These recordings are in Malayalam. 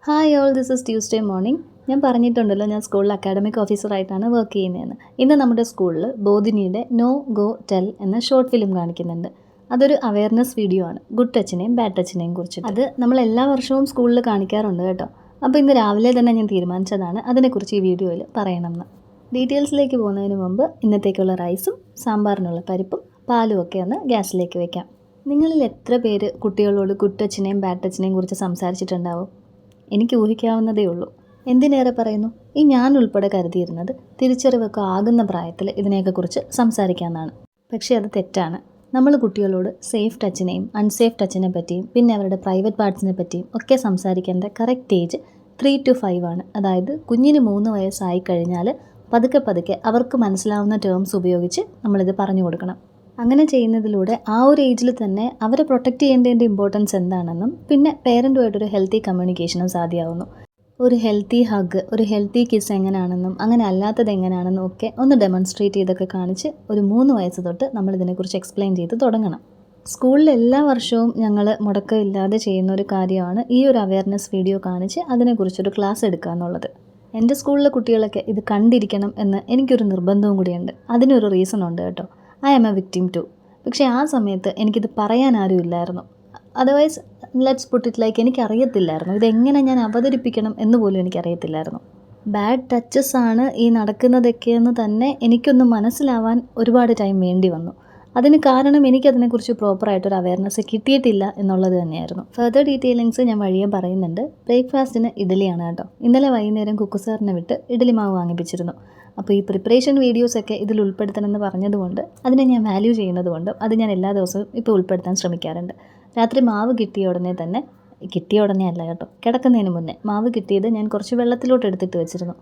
Hi all, this is Tuesday morning. ഞാൻ പറഞ്ഞിട്ടുണ്ടല്ലോ ഞാൻ സ്കൂളിൽ അക്കാഡമിക് ഓഫീസറായിട്ടാണ് വർക്ക് ചെയ്യുന്നതെന്ന്. ഇന്ന് നമ്മുടെ സ്കൂളിൽ ബോധിനിയുടെ നോ ഗോ ടെൽ എന്ന ഷോർട്ട് ഫിലിം കാണിക്കുന്നുണ്ട്. അതൊരു അവയർനെസ് വീഡിയോ ആണ്, ഗുഡ് ടച്ചിനെയും ബാഡ് ടച്ചിനെയും കുറിച്ച്. അത് നമ്മൾ എല്ലാ വർഷവും സ്കൂളിൽ കാണിക്കാറുണ്ട് കേട്ടോ. അപ്പോൾ ഇന്ന് രാവിലെ തന്നെ ഞാൻ തീരുമാനിച്ചതാണ് അതിനെക്കുറിച്ച് ഈ വീഡിയോയിൽ പറയണമെന്ന്. ഡീറ്റെയിൽസിലേക്ക് പോകുന്നതിന് മുമ്പ് ഇന്നത്തേക്കുള്ള റൈസും സാമ്പാറിനുള്ള പരിപ്പും പാലും ഒക്കെ ഒന്ന് ഗ്യാസിലേക്ക് വെക്കാം. നിങ്ങളിൽ എത്ര പേര് കുട്ടികളോട് ഗുഡ് ടച്ചിനെയും ബാഡ് ടച്ചിനെയും കുറിച്ച് സംസാരിച്ചിട്ടുണ്ടാവും? എനിക്ക് ഊഹിക്കാവുന്നതേ ഉള്ളൂ. എന്തിനേറെ പറയുന്നു, ഈ ഞാൻ ഉൾപ്പെടെ കരുതിയിരുന്നത് തിരിച്ചറിവൊക്കെ ആകുന്ന പ്രായത്തിൽ ഇതിനെയൊക്കെ കുറിച്ച് സംസാരിക്കാമെന്നാണ്. പക്ഷേ അത് തെറ്റാണ്. നമ്മൾ കുട്ടികളോട് സേഫ് ടച്ചിനെയും അൺസേഫ് ടച്ചിനെ പറ്റിയും പിന്നെ അവരുടെ പ്രൈവറ്റ് പാർട്സിനെ പറ്റിയും ഒക്കെ സംസാരിക്കേണ്ട കറക്റ്റ് ഏജ് 3 to 5 ആണ്. അതായത് കുഞ്ഞിന് 3 വയസ്സായി കഴിഞ്ഞാൽ പതുക്കെ പതുക്കെ അവർക്ക് മനസ്സിലാവുന്ന ടേംസ് ഉപയോഗിച്ച് നമ്മളിത് പറഞ്ഞു കൊടുക്കണം. അങ്ങനെ ചെയ്യുന്നതിലൂടെ ആ ഒരു ഏജിൽ തന്നെ അവരെ പ്രൊട്ടക്റ്റ് ചെയ്യേണ്ടതിൻ്റെ ഇമ്പോർട്ടൻസ് എന്താണെന്നും പിന്നെ പേരൻറ്റുമായിട്ടൊരു ഹെൽത്തി കമ്മ്യൂണിക്കേഷനും സാധ്യമാവുന്നു. ഒരു ഹെൽത്തി ഹഗ്, ഒരു ഹെൽത്തി കിസ് എങ്ങനെയാണെന്നും അങ്ങനെ അല്ലാത്തത് എങ്ങനെയാണെന്നും ഒക്കെ ഒന്ന് ഡെമോൺസ്ട്രേറ്റ് ചെയ്തൊക്കെ കാണിച്ച് ഒരു 3 വയസ്സ് തൊട്ട് നമ്മളിതിനെക്കുറിച്ച് എക്സ്പ്ലെയിൻ ചെയ്ത് തുടങ്ങണം. സ്കൂളിൽ എല്ലാ വർഷവും ഞങ്ങൾ മുടക്കമില്ലാതെ ചെയ്യുന്ന ഒരു കാര്യമാണ് ഈ ഒരു അവയർനെസ് വീഡിയോ കാണിച്ച് അതിനെക്കുറിച്ചൊരു ക്ലാസ് എടുക്കുക എന്നുള്ളത്. എൻ്റെ സ്കൂളിലെ കുട്ടികളൊക്കെ ഇത് കണ്ടിരിക്കണം എന്ന് എനിക്കൊരു നിർബന്ധവും കൂടിയുണ്ട്. അതിനൊരു റീസൺ ഉണ്ട് കേട്ടോ. I am a victim too. പക്ഷേ ആ സമയത്ത് എനിക്കിത് പറയാൻ ആരും ഇല്ലായിരുന്നു. Otherwise let's put it like എനിക്കറിയത്തില്ലായിരുന്നു ഇതെങ്ങനെ ഞാൻ അവതരിപ്പിക്കണം എന്ന് പോലും എനിക്കറിയത്തില്ലായിരുന്നു. ബാഡ് ടച്ചസ് ആണ് ഈ നടക്കുന്നതൊക്കെയെന്ന് തന്നെ എനിക്കൊന്ന് മനസ്സിലാവാൻ ഒരുപാട് ടൈം വേണ്ടി വന്നു. അതിന് കാരണം എനിക്കതിനെക്കുറിച്ച് പ്രോപ്പറായിട്ടൊരു അവയർനെസ് കിട്ടിയിട്ടില്ല എന്നുള്ളത് തന്നെയായിരുന്നു. ഫർദർ ഡീറ്റെയിലിങ്സ് ഞാൻ വഴിയെ പറയുന്നുണ്ട്. ബ്രേക്ക്ഫാസ്റ്റിന് ഇഡലിയാണ് കേട്ടോ. ഇന്നലെ വൈകുന്നേരം കുക്കു സാറിനെ വിട്ട് ഇഡലി മാവ് വാങ്ങിപ്പിച്ചിരുന്നു. അപ്പോൾ ഈ പ്രിപ്പറേഷൻ വീഡിയോസൊക്കെ ഇതിൽ ഉൾപ്പെടുത്തണമെന്ന് പറഞ്ഞതുകൊണ്ട് അതിനെ ഞാൻ വാല്യൂ ചെയ്യുന്നതുകൊണ്ട് അത് ഞാൻ എല്ലാ ദിവസവും ഇപ്പോൾ ഉൾപ്പെടുത്താൻ ശ്രമിക്കാറുണ്ട്. രാത്രി മാവ് കിട്ടിയ ഉടനെ അല്ല കേട്ടോ, കിടക്കുന്നതിന് മുന്നേ മാവ് കിട്ടിയത് ഞാൻ കുറച്ച് വെള്ളത്തിലോട്ട് എടുത്തിട്ട് വെച്ചിരുന്നു.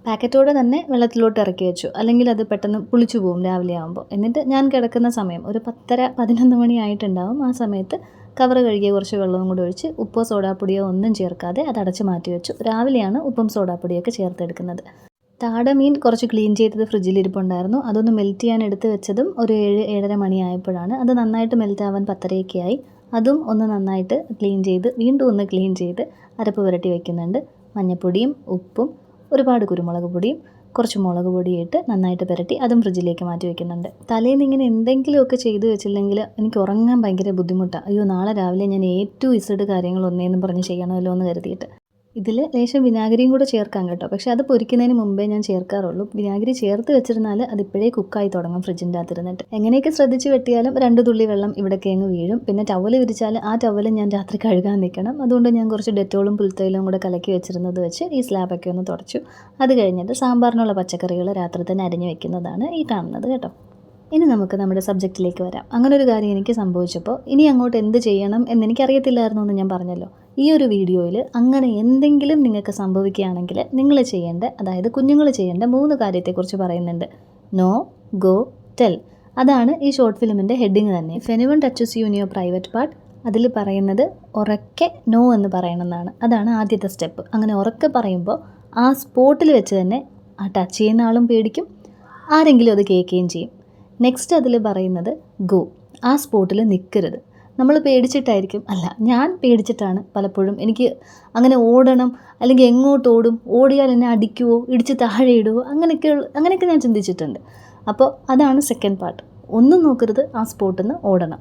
പാക്കറ്റോടെ തന്നെ വെള്ളത്തിലോട്ട് ഇറക്കി വെച്ചു, അല്ലെങ്കിൽ അത് പെട്ടെന്ന് പുളിച്ചു പോകും രാവിലെ ആകുമ്പോൾ. എന്നിട്ട് ഞാൻ കിടക്കുന്ന സമയം ഒരു 10:30-11 മണി ആയിട്ടുണ്ടാവും. ആ സമയത്ത് കവർ കഴുകിയ കുറച്ച് വെള്ളവും കൂടി ഒഴിച്ച് ഉപ്പോ സോഡാപ്പൊടിയോ ഒന്നും ചേർക്കാതെ അത് അടച്ച് മാറ്റി വെച്ചു. രാവിലെയാണ് ഉപ്പും സോഡാപ്പൊടിയൊക്കെ ചേർത്തെടുക്കുന്നത്. താടമീൻ കുറച്ച് ക്ലീൻ ചെയ്തത് ഫ്രിഡ്ജിലിരിപ്പുണ്ടായിരുന്നു. അതൊന്ന് മെൽറ്റ് ചെയ്യാൻ എടുത്ത് വെച്ചതും ഒരു 7-7:30 മണിയായപ്പോഴാണ്. അത് നന്നായിട്ട് മെൽറ്റ് ആവാൻ 10:30 ആയി. അതും ഒന്ന് നന്നായിട്ട് ക്ലീൻ ചെയ്ത് വീണ്ടും ഒന്ന് ക്ലീൻ ചെയ്ത് അരപ്പ് പുരട്ടി വെക്കുന്നുണ്ട്. മഞ്ഞൾപ്പൊടിയും ഉപ്പും ഒരുപാട് കുരുമുളക് പൊടിയും കുറച്ച് മുളക് പൊടിയിട്ട് നന്നായിട്ട് പുരട്ടി അതും ഫ്രിഡ്ജിലേക്ക് മാറ്റി വെക്കുന്നുണ്ട്. തലേന്ന് ഇങ്ങനെ എന്തെങ്കിലുമൊക്കെ ചെയ്തു വെച്ചില്ലെങ്കിൽ എനിക്ക് ഉറങ്ങാൻ ഭയങ്കര ബുദ്ധിമുട്ടാണ്. അയ്യോ, നാളെ രാവിലെ ഞാൻ A to Z കാര്യങ്ങൾ ഒന്നേന്നും പറഞ്ഞ് ചെയ്യണമല്ലോ എന്ന് കരുതിയിട്ട്. ഇതിൽ ലേശം വിനാഗിരിയും കൂടെ ചേർക്കാം കേട്ടോ. പക്ഷേ അത് പൊരിക്കുന്നതിന് മുമ്പേ ഞാൻ ചേർക്കാറുള്ളൂ. വിനാഗിരി ചേർത്ത് വെച്ചിരുന്നാൽ അതിപ്പോഴേ കുക്കായി തുടങ്ങും ഫ്രിഡ്ജിൻ്റെ അകത്തിരുന്നിട്ട്. എങ്ങനെയൊക്കെ ശ്രദ്ധിച്ച് വെട്ടിയാലും 2 തുള്ളി വെള്ളം ഇവിടേക്ക് അങ്ങ് വീഴും. പിന്നെ ടവൽ വിരിച്ചാൽ ആ ടവൽ ഞാൻ രാത്രി കഴുകാൻ നിൽക്കണം. അതുകൊണ്ട് ഞാൻ കുറച്ച് ഡെറ്റോളും പുൽത്തൈലവും കൂടെ കലക്കി വെച്ചിരുന്നത് വെച്ച് ഈ സ്ലാബൊക്കെ ഒന്ന് തുടച്ചു. അത് കഴിഞ്ഞിട്ട് സാമ്പാറിനുള്ള പച്ചക്കറികൾ രാത്രി തന്നെ അരിഞ്ഞ് വെക്കുന്നതാണ് ഈ കാണുന്നത് കേട്ടോ. ഇനി നമുക്ക് നമ്മുടെ സബ്ജക്റ്റിലേക്ക് വരാം. അങ്ങനെ ഒരു കാര്യം എനിക്ക് സംഭവിച്ചപ്പോൾ ഇനി അങ്ങോട്ട് എന്ത് ചെയ്യണം എന്നെനിക്കറിയത്തില്ലായിരുന്നു എന്ന് ഞാൻ പറഞ്ഞല്ലോ. ഈ ഒരു വീഡിയോയിൽ അങ്ങനെ എന്തെങ്കിലും നിങ്ങൾക്ക് സംഭവിക്കുകയാണെങ്കിൽ നിങ്ങൾ ചെയ്യേണ്ട, അതായത് കുഞ്ഞുങ്ങൾ ചെയ്യേണ്ട 3 കാര്യത്തെക്കുറിച്ച് പറയുന്നുണ്ട്. No, go, tell. അതാണ് ഈ ഷോർട്ട് ഫിലിമിൻ്റെ ഹെഡിങ് തന്നെ. If anyone touches you in your private part, അതിൽ പറയുന്നത് ഉറക്കെ നോ എന്ന് പറയണമെന്നാണ്. അതാണ് ആദ്യത്തെ സ്റ്റെപ്പ്. അങ്ങനെ ഉറക്കെ പറയുമ്പോൾ ആ സ്പോട്ടിൽ വെച്ച് തന്നെ ആ ടച്ച് ചെയ്യുന്ന ആളും പേടിക്കും, ആരെങ്കിലും അത് കേൾക്കുകയും ചെയ്യും. നെക്സ്റ്റ് അതിൽ പറയുന്നത് ഗോ. ആ സ്പോട്ടിൽ നിൽക്കരുത്. നമ്മൾ പേടിച്ചിട്ടായിരിക്കും, അല്ല ഞാൻ പേടിച്ചിട്ടാണ് പലപ്പോഴും എനിക്ക് അങ്ങനെ ഓടണം, അല്ലെങ്കിൽ എങ്ങോട്ട് ഓടും, ഓടിയാൽ എന്നെ അടിക്കുവോ, ഇടിച്ച് താഴെ ഇടുവോ, അങ്ങനെയൊക്കെ ഞാൻ ചിന്തിച്ചിട്ടുണ്ട്. അപ്പോൾ അതാണ് സെക്കൻഡ് പാർട്ട്. ഒന്നും നോക്കരുത്, ആ സ്പോട്ടിൽ നിന്ന് ഓടണം.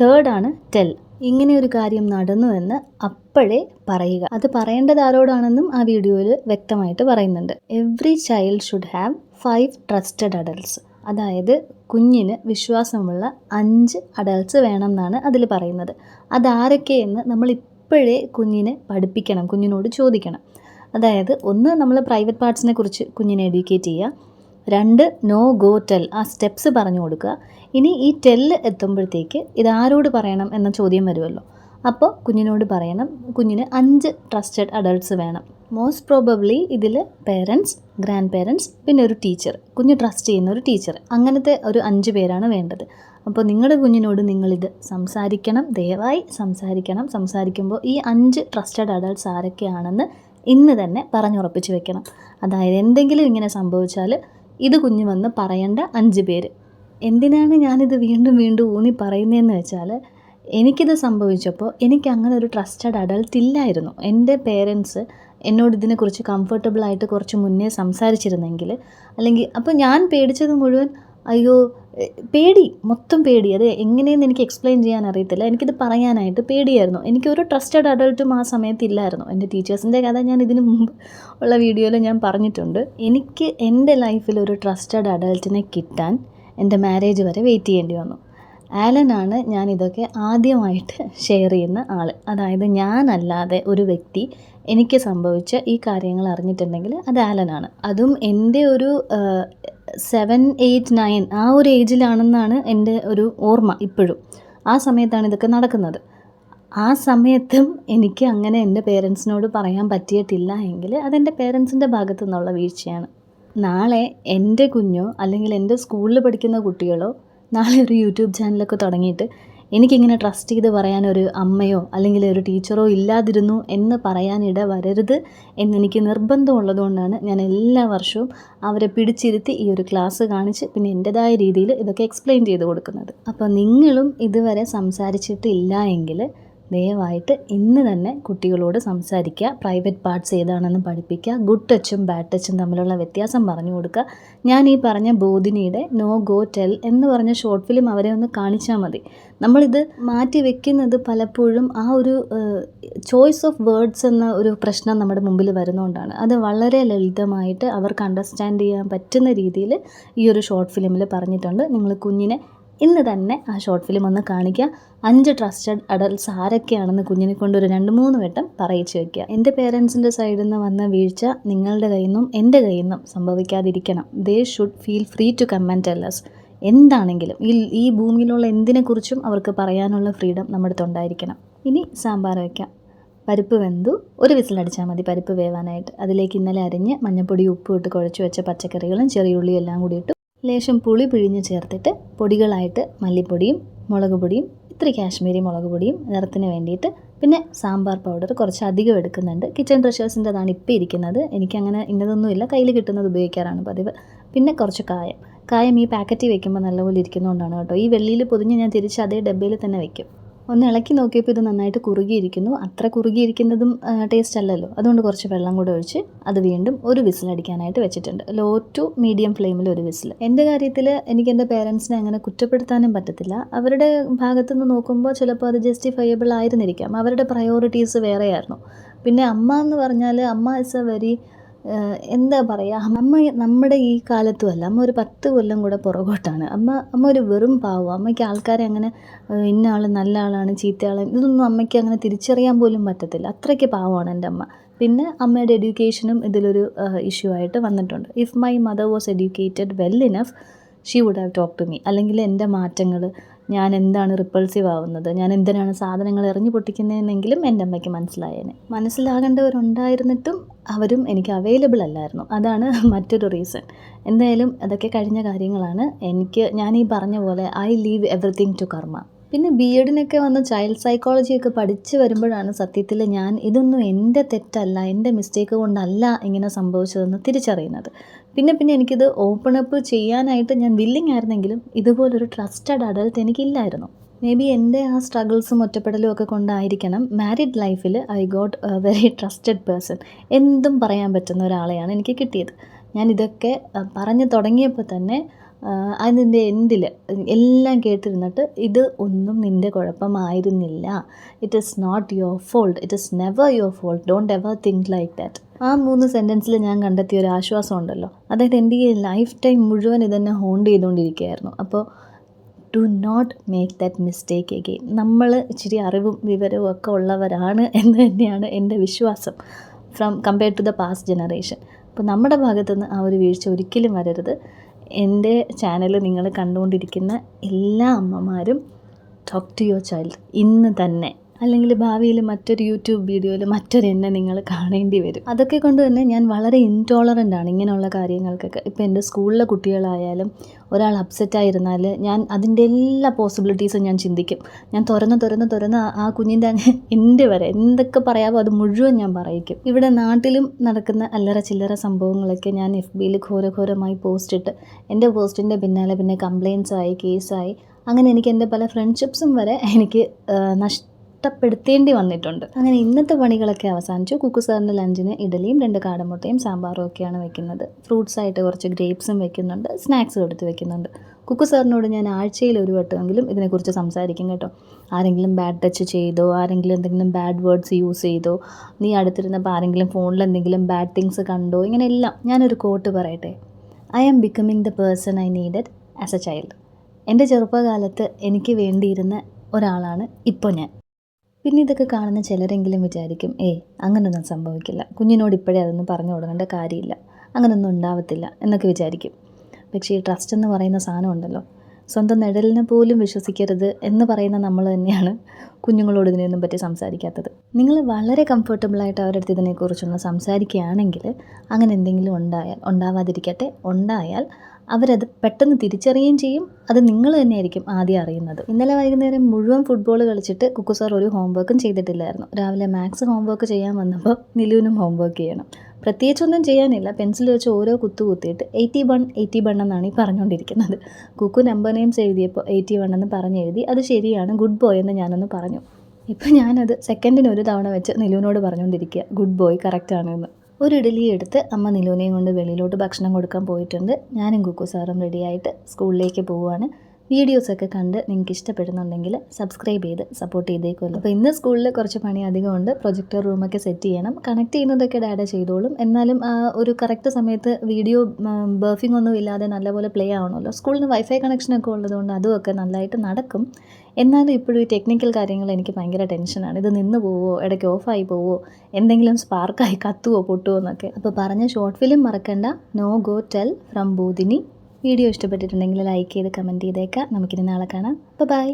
തേർഡാണ് ടെൽ. ഇങ്ങനെ ഒരു കാര്യം നടന്നു എന്ന് അപ്പോഴേ പറയുക. അത് പറയേണ്ടത് ആരോടാണെന്നും ആ വീഡിയോയിൽ വ്യക്തമായിട്ട് പറയുന്നുണ്ട്. Every child should have 5 trusted adults. അതായത് കുഞ്ഞിന് വിശ്വാസമുള്ള 5 അഡൽട്ട്സ് വേണം എന്നാണ് അതിൽ പറയുന്നത്. അതാരൊക്കെയെന്ന് നമ്മൾ ഇപ്പോഴേ കുഞ്ഞിനെ പഠിപ്പിക്കണം, കുഞ്ഞിനോട് ചോദിക്കണം. അതായത് 1, നമ്മൾ പ്രൈവറ്റ് പാർട്സിനെ കുറിച്ച് കുഞ്ഞിനെ എഡ്യൂക്കേറ്റ് ചെയ്യുക. 2, നോ, ഗോ, ടെൽ. ആ സ്റ്റെപ്സ് പറഞ്ഞു കൊടുക്കുക. ഇനി ഈ ടെല്ല് എത്തുമ്പോഴത്തേക്ക് ഇതാരോട് പറയണം എന്ന ചോദ്യം വരുമല്ലോ. അപ്പോൾ കുഞ്ഞിനോട് പറയണം കുഞ്ഞിന് 5 ട്രസ്റ്റഡ് അഡൾട്ട്സ് വേണം. മോസ്റ്റ് പ്രോബബ്ലി ഇതിൽ പേരൻസ്, ഗ്രാൻഡ് പേരൻസ്, പിന്നെ ഒരു ടീച്ചർ, കുഞ്ഞ് ട്രസ്റ്റ് ചെയ്യുന്ന ഒരു ടീച്ചർ, അങ്ങനത്തെ ഒരു 5 പേരാണ് വേണ്ടത്. അപ്പോൾ നിങ്ങളുടെ കുഞ്ഞിനോട് നിങ്ങളിത് സംസാരിക്കണം, ദയവായി സംസാരിക്കണം. സംസാരിക്കുമ്പോൾ ഈ 5 ട്രസ്റ്റഡ് അഡൾട്ട്സ് ആരൊക്കെയാണെന്ന് ഇന്ന് തന്നെ പറഞ്ഞുറപ്പിച്ച് വെക്കണം. അതായത് എന്തെങ്കിലും ഇങ്ങനെ സംഭവിച്ചാൽ ഇത് കുഞ്ഞ് വന്ന് പറയേണ്ട 5 പേര്. എന്തിനാണ് ഞാനിത് വീണ്ടും വീണ്ടും ഊന്നി പറയുന്നതെന്ന് വെച്ചാൽ എനിക്കിത് സംഭവിച്ചപ്പോൾ എനിക്ക് അങ്ങനെ ഒരു ട്രസ്റ്റഡ് അഡൾട്ട് ഇല്ലായിരുന്നു. എൻ്റെ പേരൻസ് എന്നോട് ഇതിനെക്കുറിച്ച് കംഫർട്ടബിളായിട്ട് കുറച്ച് മുന്നേ സംസാരിച്ചിരുന്നെങ്കിൽ, അല്ലെങ്കിൽ അപ്പോൾ ഞാൻ പേടിച്ചത് മുഴുവൻ അയ്യോ പേടി, മൊത്തം പേടി. അത് എങ്ങനെയെന്ന് എനിക്ക് എക്സ്പ്ലെയിൻ ചെയ്യാൻ അറിയത്തില്ല. എനിക്കിത് പറയാനായിട്ട് പേടിയായിരുന്നു. എനിക്കൊരു ട്രസ്റ്റഡ് അഡൾട്ടും ആ സമയത്ത് ഇല്ലായിരുന്നു. എൻ്റെ ടീച്ചേഴ്സിൻ്റെ കഥ ഞാൻ ഇതിന് മുമ്പ് ഉള്ള വീഡിയോയിൽ ഞാൻ പറഞ്ഞിട്ടുണ്ട്. എനിക്ക് എൻ്റെ ലൈഫിൽ ഒരു ട്രസ്റ്റഡ് അഡൾട്ടിനെ കിട്ടാൻ എൻ്റെ മാരേജ് വരെ വെയിറ്റ് ചെയ്യേണ്ടി വന്നു. ആലനാണ് ഞാനിതൊക്കെ ആദ്യമായിട്ട് ഷെയർ ചെയ്യുന്ന ആൾ. അതായത് ഞാനല്ലാതെ ഒരു വ്യക്തി എനിക്ക് സംഭവിച്ച ഈ കാര്യങ്ങൾ അറിഞ്ഞിട്ടുണ്ടെങ്കിൽ അത് ആലനാണ്. അതും എൻ്റെ ഒരു 7, 8, 9 ആ ഒരു ഏജിലാണെന്നാണ് എൻ്റെ ഒരു ഓർമ്മ ഇപ്പോഴും. ആ സമയത്താണ് ഇതൊക്കെ നടക്കുന്നത്. ആ സമയത്തും എനിക്ക് അങ്ങനെ എൻ്റെ പേരൻസിനോട് പറയാൻ പറ്റിയിട്ടില്ല എങ്കിൽ അതെൻ്റെ പേരൻസിൻ്റെ ഭാഗത്തു നിന്നുള്ള വീഴ്ചയാണ്. നാളെ എൻ്റെ കുഞ്ഞോ അല്ലെങ്കിൽ എൻ്റെ സ്കൂളിൽ പഠിക്കുന്ന കുട്ടികളോ നാളെ ഒരു യൂട്യൂബ് ചാനലൊക്കെ തുടങ്ങിയിട്ട് എനിക്കിങ്ങനെ ട്രസ്റ്റ് ചെയ്ത് പറയാനൊരു അമ്മയോ അല്ലെങ്കിൽ ഒരു ടീച്ചറോ ഇല്ലാതിരുന്നു എന്ന് പറയാനിട വരരുത് എന്നെനിക്ക് നിർബന്ധമുള്ളതുകൊണ്ടാണ് ഞാൻ എല്ലാ വർഷവും അവരെ പിടിച്ചിരുത്തി ഈ ഒരു ക്ലാസ് കാണിച്ച് പിന്നെ എൻ്റെതായ രീതിയിൽ ഇതൊക്കെ എക്സ്പ്ലെയിൻ ചെയ്ത് കൊടുക്കുന്നത്. അപ്പോൾ നിങ്ങളും ഇതുവരെ സംസാരിച്ചിട്ടില്ല എങ്കിൽ ദയവായിട്ട് ഇന്ന് തന്നെ കുട്ടികളോട് സംസാരിക്കുക. പ്രൈവറ്റ് പാർട്സ് ഏതാണെന്ന് പഠിപ്പിക്കുക. ഗുഡ് ടച്ചും ബാഡ് ടച്ചും തമ്മിലുള്ള വ്യത്യാസം പറഞ്ഞു കൊടുക്കുക. ഞാൻ ഈ പറഞ്ഞ ബോധിനിയുടെ നോ ഗോ ടെൽ എന്ന് പറഞ്ഞ ഷോർട്ട് ഫിലിം അവരെ ഒന്ന് കാണിച്ചാൽ മതി. നമ്മളിത് മാറ്റി വെക്കുന്നത് പലപ്പോഴും ആ ഒരു ചോയ്സ് ഓഫ് വേർഡ്സ് എന്ന ഒരു പ്രശ്നം നമ്മുടെ മുമ്പിൽ വരുന്നതുകൊണ്ടാണ്. അത് വളരെ ലളിതമായിട്ട് അവർക്ക് അണ്ടർസ്റ്റാൻഡ് ചെയ്യാൻ പറ്റുന്ന രീതിയിൽ ഈ ഒരു ഷോർട്ട് ഫിലിമിൽ പറഞ്ഞിട്ടുണ്ട്. നിങ്ങൾ കുഞ്ഞിനെ ഇന്ന് തന്നെ ആ ഷോർട്ട് ഫിലിം ഒന്ന് കാണിക്കുക. 5 ട്രസ്റ്റഡ് അഡൾട്ട്സ് ആരൊക്കെയാണെന്ന് കുഞ്ഞിനെ കൊണ്ട് ഒരു 2-3 വട്ടം പറയിച്ച് വയ്ക്കുക. എൻ്റെ പേരൻസിൻ്റെ സൈഡിൽ നിന്ന് വന്ന വീഴ്ച നിങ്ങളുടെ കയ്യിൽ നിന്നും എൻ്റെ കയ്യിൽ നിന്നും സംഭവിക്കാതിരിക്കണം. They should feel free to come and tell us. എന്താണെങ്കിലും ഈ ഭൂമിയിലുള്ള എന്തിനെക്കുറിച്ചും അവർക്ക് പറയാനുള്ള ഫ്രീഡം നമ്മുടെ അടുത്തുണ്ടായിരിക്കണം. ഇനി സാമ്പാർ വയ്ക്കാം. പരിപ്പ് വെന്തു, ഒരു വിസിലടിച്ചാൽ മതി പരിപ്പ് വേവാനായിട്ട്. അതിലേക്ക് ഇന്നലെ അരിഞ്ഞ് മഞ്ഞൾപ്പൊടി ഉപ്പും ഇട്ട് കുഴച്ച് വെച്ച പച്ചക്കറികളും ചെറിയുള്ളിയും എല്ലാം കൂടി ഇട്ടു ലേശം പുളി പിഴിഞ്ഞ് ചേർത്തിട്ട് പൊടികളായിട്ട് മല്ലിപ്പൊടിയും മുളക് പൊടിയും ഇത്തിരി കാശ്മീരി മുളക് പൊടിയും നിറത്തിന് വേണ്ടിയിട്ട് പിന്നെ സാമ്പാർ പൗഡർ കുറച്ച് അധികം എടുക്കുന്നുണ്ട്. കിച്ചൺ ട്രഷേഴ്സിൻ്റെതാണ് ഇപ്പോൾ ഇരിക്കുന്നത്. എനിക്കങ്ങനെ ഇന്നതൊന്നുമില്ല, കയ്യിൽ കിട്ടുന്നത് ഉപയോഗിക്കാറാണ് പതിവ്. പിന്നെ കുറച്ച് കായം ഈ പാക്കറ്റിൽ വെക്കുമ്പോൾ നല്ലപോലെ ഇരിക്കുന്നതുകൊണ്ടാണ് കേട്ടോ. ഈ വെള്ളിയിൽ പൊതിഞ്ഞ് ഞാൻ തിരിച്ച് അതേ ഡബ്ബയിൽ തന്നെ വെക്കും. ഒന്ന് ഇളക്കി നോക്കിയപ്പോൾ ഇത് നന്നായിട്ട് കുറുകിയിരിക്കുന്നു. അത്ര കുറുകിയിരിക്കുന്നതും ടേസ്റ്റ് അല്ലല്ലോ. അതുകൊണ്ട് കുറച്ച് വെള്ളം കൂടെ ഒഴിച്ച് അത് വീണ്ടും ഒരു വിസിലടിക്കാനായിട്ട് വെച്ചിട്ടുണ്ട്. ലോ ടു മീഡിയം ഫ്ലെയിമിൽ ഒരു വിസിൽ. എൻ്റെ കാര്യത്തിൽ എനിക്ക് എൻ്റെ പേരൻസിനെ അങ്ങനെ കുറ്റപ്പെടുത്താനും പറ്റത്തില്ല. അവരുടെ ഭാഗത്തുനിന്ന് നോക്കുമ്പോൾ ചിലപ്പോൾ അത് ജസ്റ്റിഫയബിൾ ആയിരുന്നിരിക്കാം. അവരുടെ പ്രയോറിറ്റീസ് വേറെയായിരുന്നു. പിന്നെ അമ്മ എന്ന് പറഞ്ഞാൽ അമ്മ ഇസ് എ വെരി എന്താ പറയുക, അമ്മ നമ്മുടെ ഈ കാലത്തുമല്ല, അമ്മ ഒരു 10 കൊല്ലം കൂടെ പുറകോട്ടാണ്. അമ്മ ഒരു വെറും പാവം. അമ്മയ്ക്ക് ആൾക്കാരെ അങ്ങനെ ഇന്ന ആൾ നല്ല ആളാണ് ചീത്ത ആളാണ് ഇതൊന്നും അമ്മയ്ക്ക് അങ്ങനെ തിരിച്ചറിയാൻ പോലും പറ്റത്തില്ല. അത്രയ്ക്ക് പാവമാണ് എൻ്റെ അമ്മ. പിന്നെ അമ്മയുടെ എഡ്യൂക്കേഷനും ഇതിലൊരു ഇഷ്യൂ ആയിട്ട് വന്നിട്ടുണ്ട്. If my mother was educated well enough she would have talk to me. അല്ലെങ്കിൽ എൻ്റെ മാറ്റങ്ങൾ, ഞാൻ എന്താണ് റിപ്പൾസീവ് ആവുന്നത്, ഞാൻ എന്തിനാണ് സാധനങ്ങൾ എറിഞ്ഞു പൊട്ടിക്കുന്നതെന്നെങ്കിലും എൻ്റെ അമ്മയ്ക്ക് മനസ്സിലായേനെ. മനസ്സിലാകേണ്ടവരുണ്ടായിരുന്നിട്ടും അവരും എനിക്ക് അവൈലബിൾ അല്ലായിരുന്നു. അതാണ് മറ്റൊരു റീസൺ. എന്തായാലും അതൊക്കെ കഴിഞ്ഞ കാര്യങ്ങളാണ്. ഞാൻ ഈ പറഞ്ഞ പോലെ ഐ ലീവ് എവറിത്തിങ് ടു കർമ്മ. പിന്നെ ബി.എഡിനൊക്കെ വന്ന് ചൈൽഡ് സൈക്കോളജിയൊക്കെ പഠിച്ച് വരുമ്പോഴാണ് സത്യത്തിൽ ഞാൻ ഇതൊന്നും എൻ്റെ തെറ്റല്ല, എൻ്റെ മിസ്റ്റേക്ക് കൊണ്ടല്ല ഇങ്ങനെ സംഭവിച്ചതെന്ന് തിരിച്ചറിയുന്നത്. പിന്നെ എനിക്കിത് ഓപ്പൺ അപ്പ് ചെയ്യാനായിട്ട് ഞാൻ വില്ലിങ് ആയിരുന്നെങ്കിലും ഇതുപോലൊരു ട്രസ്റ്റഡ് അഡൾട്ട് എനിക്കില്ലായിരുന്നു. മേ ബി എൻ്റെ ആ സ്ട്രഗിൾസും ഒറ്റപ്പെടലും ഒക്കെ കൊണ്ടായിരിക്കണം മാരീഡ് ലൈഫിൽ I got A very trusted person. എന്തും പറയാൻ പറ്റുന്ന ഒരാളെയാണ് എനിക്ക് കിട്ടിയത്. ഞാനിതൊക്കെ പറഞ്ഞു തുടങ്ങിയപ്പോൾ തന്നെ അതിൻ്റെ എൻഡിൽ എല്ലാം കേട്ടിരുന്നിട്ട് ഇത് ഒന്നും നിൻ്റെ കുഴപ്പമായിരുന്നില്ല, it is not your fault, it is never your fault, don't ever think like that. ആ 3 സെൻറ്റൻസിൽ ഞാൻ കണ്ടെത്തിയ ഒരു ആശ്വാസം ഉണ്ടല്ലോ, അതായത് എൻ്റെ ഈ ലൈഫ് ടൈം മുഴുവൻ ഇതെന്നെ ഹോണ്ട് ചെയ്തുകൊണ്ടിരിക്കുകയായിരുന്നു. അപ്പോൾ do not make that mistake again. നമ്മൾ ഇച്ചിരി അറിവും വിവരവും ഒക്കെ ഉള്ളവരാണ് എന്ന് തന്നെയാണ് എൻ്റെ വിശ്വാസം compared to the past generation. അപ്പോൾ നമ്മുടെ ഭാഗത്തുനിന്ന് ആ ഒരു വീഴ്ച ഒരിക്കലും വരരുത്. എൻ്റെ ചാനൽ നിങ്ങൾ കണ്ടുകൊണ്ടിരിക്കുന്ന എല്ലാ അമ്മമാരും ടോക്ക് ടു യുവർ ചൈൽഡ് ഇന്ന് തന്നെ, അല്ലെങ്കിൽ ഭാവിയിൽ മറ്റൊരു യൂട്യൂബ് വീഡിയോയിൽ മറ്റൊരെന്നെ നിങ്ങൾ കാണേണ്ടി വരും. അതൊക്കെ കൊണ്ട് തന്നെ ഞാൻ വളരെ ഇൻടോളറൻ്റ് ആണ് ഇങ്ങനെയുള്ള കാര്യങ്ങൾക്കൊക്കെ. ഇപ്പോൾ എൻ്റെ സ്കൂളിലെ കുട്ടികളായാലും ഒരാൾ അപ്സെറ്റായിരുന്നാൽ ഞാൻ അതിൻ്റെ എല്ലാ പോസിബിലിറ്റീസും ഞാൻ ചിന്തിക്കും. ഞാൻ തുറന്ന് ആ കുഞ്ഞിൻ്റെ എൻ്റെ വരെ എന്തൊക്കെ പറയാമോ അത് മുഴുവൻ ഞാൻ പറയിക്കും. ഇവിടെ നാട്ടിലും നടക്കുന്ന അല്ലറ ചില്ലറ സംഭവങ്ങളൊക്കെ ഞാൻ FBയിൽ ഘോരമായി പോസ്റ്റ് ഇട്ട് എൻ്റെ പോസ്റ്റിൻ്റെ പിന്നാലെ പിന്നെ കംപ്ലയിൻസായി, കേസായി, അങ്ങനെ എനിക്ക് എൻ്റെ പല ഫ്രണ്ട്ഷിപ്സും വരെ എനിക്ക് നഷ്ടപ്പെടുത്തേണ്ടി വന്നിട്ടുണ്ട്. അങ്ങനെ ഇന്നത്തെ പണികളൊക്കെ അവസാനിച്ചു. കുക്കു സാറിൻ്റെ ലഞ്ചിന് ഇഡലിയും 2 കാടമുട്ടയും സാമ്പാറും ഒക്കെയാണ് വെക്കുന്നത്. ഫ്രൂട്ട്സായിട്ട് കുറച്ച് ഗ്രേപ്സും വെക്കുന്നുണ്ട്, സ്നാക്സും എടുത്ത് വെക്കുന്നുണ്ട്. കുക്കു സാറിനോട് ഞാൻ ആഴ്ചയിൽ ഒരു വട്ടമെങ്കിലും ഇതിനെക്കുറിച്ച് സംസാരിക്കും കേട്ടോ. ആരെങ്കിലും ബാഡ് ടച്ച് ചെയ്തോ, ആരെങ്കിലും എന്തെങ്കിലും ബാഡ് വേർഡ്സ് യൂസ് ചെയ്തോ, നീ അടുത്തിരുന്നപ്പോൾ ആരെങ്കിലും ഫോണിൽ എന്തെങ്കിലും ബാഡ് തിങ്സ് കണ്ടോ, ഇങ്ങനെയെല്ലാം ഞാനൊരു കോട്ട് പറയട്ടെ. I am becoming the person I needed as a child. എൻ്റെ ചെറുപ്പകാലത്ത് എനിക്ക് വേണ്ടിയിരുന്ന ഒരാളാണ് ഇപ്പോൾ ഞാൻ. പിന്നെ ഇതൊക്കെ കാണുന്ന ചിലരെങ്കിലും വിചാരിക്കും, അങ്ങനൊന്നും സംഭവിക്കില്ല, കുഞ്ഞിനോട് ഇപ്പോഴേ അതൊന്നും പറഞ്ഞു കൊടുക്കേണ്ട കാര്യമില്ല, അങ്ങനൊന്നും ഉണ്ടാവത്തില്ല എന്നൊക്കെ വിചാരിക്കും. പക്ഷേ ഈ ട്രസ്റ്റ് എന്ന് പറയുന്ന സാധനം ഉണ്ടല്ലോ, സ്വന്തം നിഴലിനെ പോലും വിശ്വസിക്കരുത് എന്ന് പറയുന്ന നമ്മൾ തന്നെയാണ് കുഞ്ഞുങ്ങളോട് ഇതിനെയൊന്നും പറ്റി സംസാരിക്കാത്തത്. നിങ്ങൾ വളരെ കംഫർട്ടബിളായിട്ട് അവരുടെ അടുത്ത് ഇതിനെക്കുറിച്ചൊന്ന് സംസാരിക്കുകയാണെങ്കിൽ അങ്ങനെ എന്തെങ്കിലും ഉണ്ടാവാതിരിക്കട്ടെ, ഉണ്ടായാൽ അവരത് പെട്ടെന്ന് തിരിച്ചറിയുകയും ചെയ്യും. അത് നിങ്ങൾ തന്നെയായിരിക്കും ആദ്യം അറിയുന്നത്. ഇന്നലെ വൈകുന്നേരം മുഴുവൻ ഫുട്ബോൾ കളിച്ചിട്ട് കുക്കു സാർ ഒരു ഹോംവർക്കും ചെയ്തിട്ടില്ലായിരുന്നു. രാവിലെ മാത്സ് ഹോംവർക്ക് ചെയ്യാൻ വന്നപ്പോൾ നിലുവിനും ഹോംവർക്ക് ചെയ്യണം. പ്രത്യേകിച്ചൊന്നും ചെയ്യാനില്ല, പെൻസിൽ വെച്ച് ഓരോ കുത്തു കുത്തിയിട്ട് 81 എന്നാണ് ഈ പറഞ്ഞുകൊണ്ടിരിക്കുന്നത്. കുക്കു നമ്പർ നെയിംസ് എഴുതിയപ്പോൾ 81 എന്ന് പറഞ്ഞെഴുതി. അത് ശരിയാണ്, ഗുഡ് ബോയ് എന്ന് ഞാനൊന്ന് പറഞ്ഞു. ഇപ്പം ഞാനത് സെക്കൻഡിന് ഒരു തവണ വെച്ച് നിലുവിനോട് പറഞ്ഞുകൊണ്ടിരിക്കുക, ഗുഡ് ബോയ് കറക്റ്റാണ് എന്ന്. ഒരു ഇഡലി എടുത്ത് അമ്മ നിലുവിനെയും കൊണ്ട് വെളിയിലോട്ട് ഭക്ഷണം കൊടുക്കാൻ പോയിട്ടുണ്ട്. ഞാനും കുക്കു സാറും റെഡിയായിട്ട് സ്കൂളിലേക്ക് പോവുകയാണ്. വീഡിയോസൊക്കെ കണ്ട് നിങ്ങൾക്ക് ഇഷ്ടപ്പെടുന്നുണ്ടെങ്കിൽ സബ്സ്ക്രൈബ് ചെയ്ത് സപ്പോർട്ട് ചെയ്തേക്കുമല്ലോ. അപ്പോൾ ഇന്ന് സ്കൂളിൽ കുറച്ച് പണി അധികമുണ്ട്. പ്രൊജക്ടർ റൂമൊക്കെ സെറ്റ് ചെയ്യണം. കണക്ട് ചെയ്യുന്നതൊക്കെ ഡാഡ ചെയ്തോളും. എന്നാലും ഒരു കറക്റ്റ് സമയത്ത് വീഡിയോ ബർഫിംഗ് ഒന്നും ഇല്ലാതെ നല്ലപോലെ പ്ലേ ആവണമല്ലോ. സ്കൂളിന് വൈഫൈ കണക്ഷനൊക്കെ ഉള്ളതുകൊണ്ട് അതുമൊക്കെ നല്ലതായിട്ട് നടക്കും. എന്നാലും ഇപ്പോഴും ഈ ടെക്നിക്കൽ കാര്യങ്ങൾ എനിക്ക് ഭയങ്കര ടെൻഷനാണ്. ഇത് നിന്ന് പോവോ, ഇടയ്ക്ക് ഓഫായി പോവോ, എന്തെങ്കിലും സ്പാർക്കായി കത്തുവോ പൊട്ടുവോ എന്നൊക്കെ. അപ്പോൾ പറഞ്ഞ ഷോർട്ട് ഫിലിം മറക്കണ്ട, no go tell from Bodhini. Video ഇഷ്ടപ്പെട്ടിട്ടുണ്ടെങ്കിൽ ലൈക്ക് ചെയ്ത് കമൻറ്റ് ചെയ്തേക്കാം. നമുക്കിനി നാളെ കാണാം. ബൈ.